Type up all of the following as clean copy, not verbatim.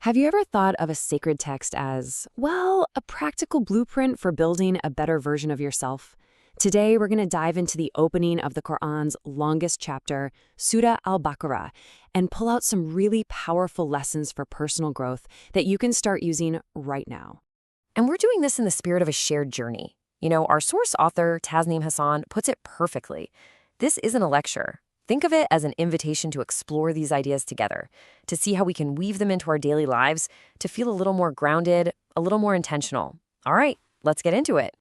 Have you ever thought of a sacred text as, well, a practical blueprint for building a better version of yourself? Today, we're going to dive into the opening of the Quran's longest chapter, Surah Al-Baqarah, and pull out some really powerful lessons for personal growth that you can start using right now. And we're doing this in the spirit of a shared journey. Our source author, Tasneem Hassan, puts it perfectly. This isn't a lecture. Think of it as an invitation to explore these ideas together, to see how we can weave them into our daily lives, to feel a little more grounded, a little more intentional. All right, let's get into it.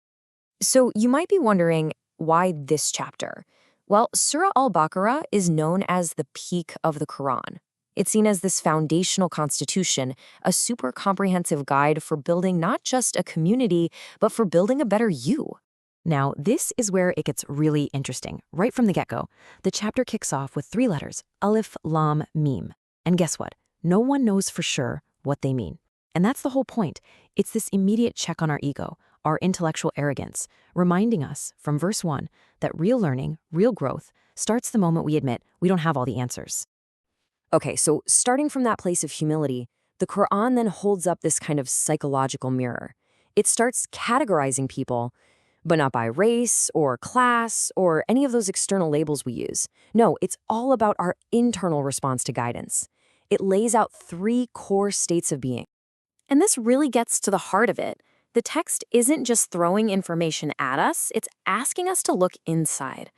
So you might be wondering, why this chapter? Well, Surah Al-Baqarah is known as the peak of the Quran. It's seen as this foundational constitution, a super comprehensive guide for building not just a community, but for building a better you. Now, this is where it gets really interesting. Right from the get-go, the chapter kicks off with 3 letters, Alif, Lam, Mim. And guess what? No one knows for sure what they mean. And that's the whole point. It's this immediate check on our ego, our intellectual arrogance, reminding us from verse 1 that real learning, real growth, starts the moment we admit we don't have all the answers. Okay, so starting from that place of humility, the Quran then holds up this kind of psychological mirror. It starts categorizing people, but not by race or class or any of those external labels we use. No, it's all about our internal response to guidance. It lays out 3 core states of being. And this really gets to the heart of it. The text isn't just throwing information at us, it's asking us to look inside.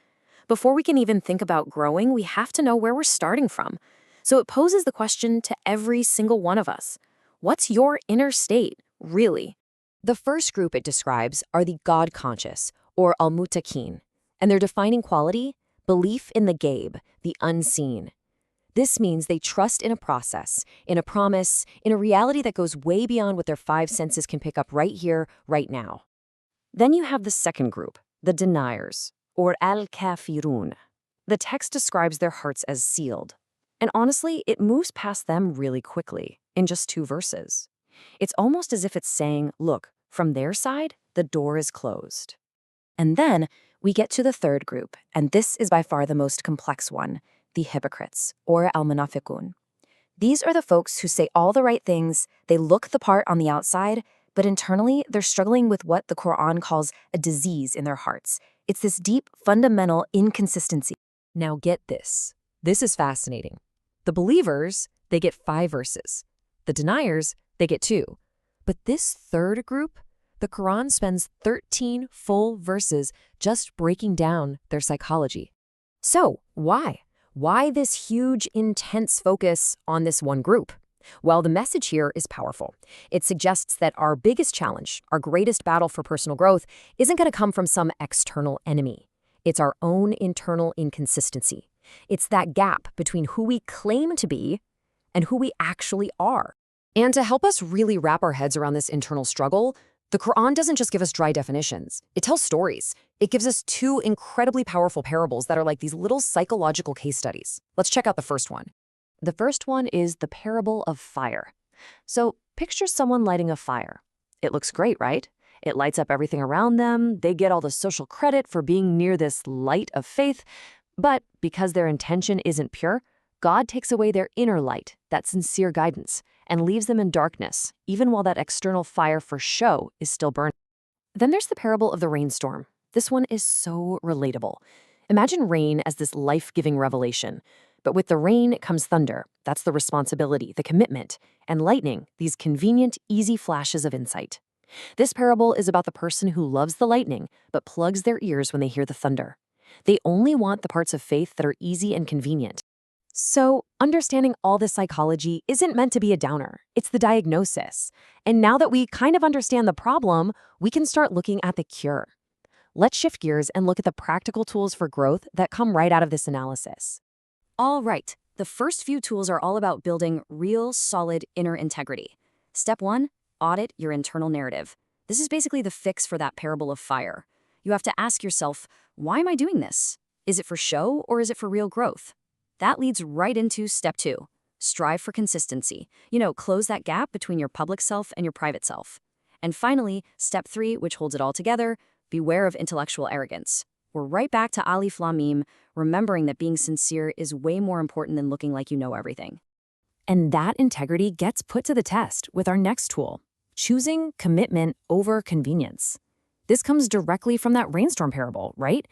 Before we can even think about growing, we have to know where we're starting from. So it poses the question to every single one of us. What's your inner state, really? The first group it describes are the God-conscious, or al-muttaqin, and their defining quality, belief in the gaib, the unseen. This means they trust in a process, in a promise, in a reality that goes way beyond what their 5 senses can pick up right here, right now. Then you have the second group, the deniers, or al-kafirun. The text describes their hearts as sealed. And honestly, it moves past them really quickly, in just 2 verses. It's almost as if it's saying, look, from their side, the door is closed. And then we get to the third group, and this is by far the most complex one, the hypocrites, or al-munafiqun. These are the folks who say all the right things, they look the part on the outside, but internally they're struggling with what the Quran calls a disease in their hearts. It's this deep, fundamental inconsistency. Now get this. This is fascinating. The believers, they get 5 verses. The deniers, they get 2. But this third group, the Quran spends 13 full verses just breaking down their psychology. So, why? Why this huge, intense focus on this one group? Well, the message here is powerful. It suggests that our biggest challenge, our greatest battle for personal growth, isn't going to come from some external enemy. It's our own internal inconsistency. It's that gap between who we claim to be and who we actually are. And to help us really wrap our heads around this internal struggle, the Quran doesn't just give us dry definitions. It tells stories. It gives us 2 incredibly powerful parables that are like these little psychological case studies. Let's check out the first one. The first one is the parable of fire. So picture someone lighting a fire. It looks great, right? It lights up everything around them. They get all the social credit for being near this light of faith. But because their intention isn't pure, God takes away their inner light, that sincere guidance, and leaves them in darkness, even while that external fire for show is still burning. Then there's the parable of the rainstorm. This one is so relatable. Imagine rain as this life-giving revelation. But with the rain comes thunder. That's the responsibility, the commitment, and lightning, these convenient, easy flashes of insight. This parable is about the person who loves the lightning, but plugs their ears when they hear the thunder. They only want the parts of faith that are easy and convenient. So, understanding all this psychology isn't meant to be a downer. It's the diagnosis. And now that we kind of understand the problem, we can start looking at the cure. Let's shift gears and look at the practical tools for growth that come right out of this analysis. All right, the first few tools are all about building real, solid inner integrity. Step 1, audit your internal narrative. This is basically the fix for that parable of fire. You have to ask yourself, why am I doing this? Is it for show or is it for real growth? That leads right into step 2. Strive for consistency. Close that gap between your public self and your private self. And finally, step 3, which holds it all together, beware of intellectual arrogance. We're right back to Alif Lam Mim, remembering that being sincere is way more important than looking like you know everything. And that integrity gets put to the test with our next tool, choosing commitment over convenience. This comes directly from that rainstorm parable, right?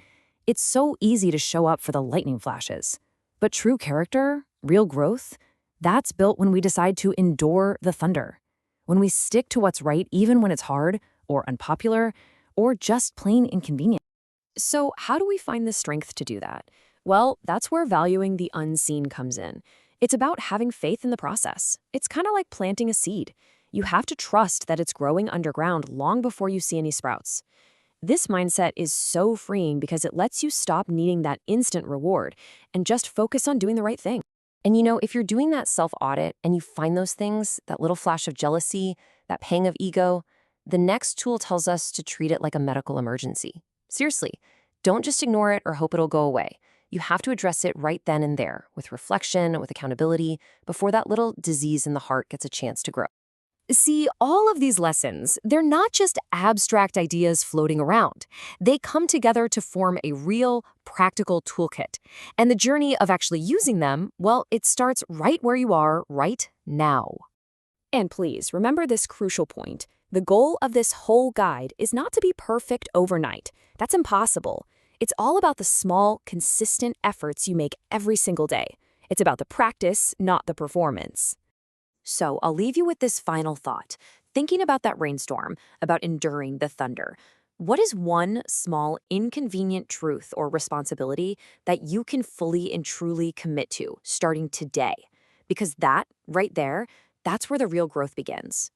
It's so easy to show up for the lightning flashes. But true character, real growth, that's built when we decide to endure the thunder. When we stick to what's right even when it's hard or unpopular or just plain inconvenient. So how do we find the strength to do that? Well, that's where valuing the unseen comes in. It's about having faith in the process. It's kind of like planting a seed. You have to trust that it's growing underground long before you see any sprouts. This mindset is so freeing because it lets you stop needing that instant reward and just focus on doing the right thing. And if you're doing that self-audit and you find those things, that little flash of jealousy, that pang of ego, the next tool tells us to treat it like a medical emergency. Seriously, don't just ignore it or hope it'll go away. You have to address it right then and there, with reflection, with accountability, before that little disease in the heart gets a chance to grow. See, all of these lessons, they're not just abstract ideas floating around. They come together to form a real, practical toolkit. And the journey of actually using them, well, it starts right where you are right now. And please, remember this crucial point. The goal of this whole guide is not to be perfect overnight. That's impossible. It's all about the small, consistent efforts you make every single day. It's about the practice, not the performance. So I'll leave you with this final thought. Thinking about that rainstorm, about enduring the thunder. What is one small, inconvenient truth or responsibility that you can fully and truly commit to starting today? Because that, right there, that's where the real growth begins.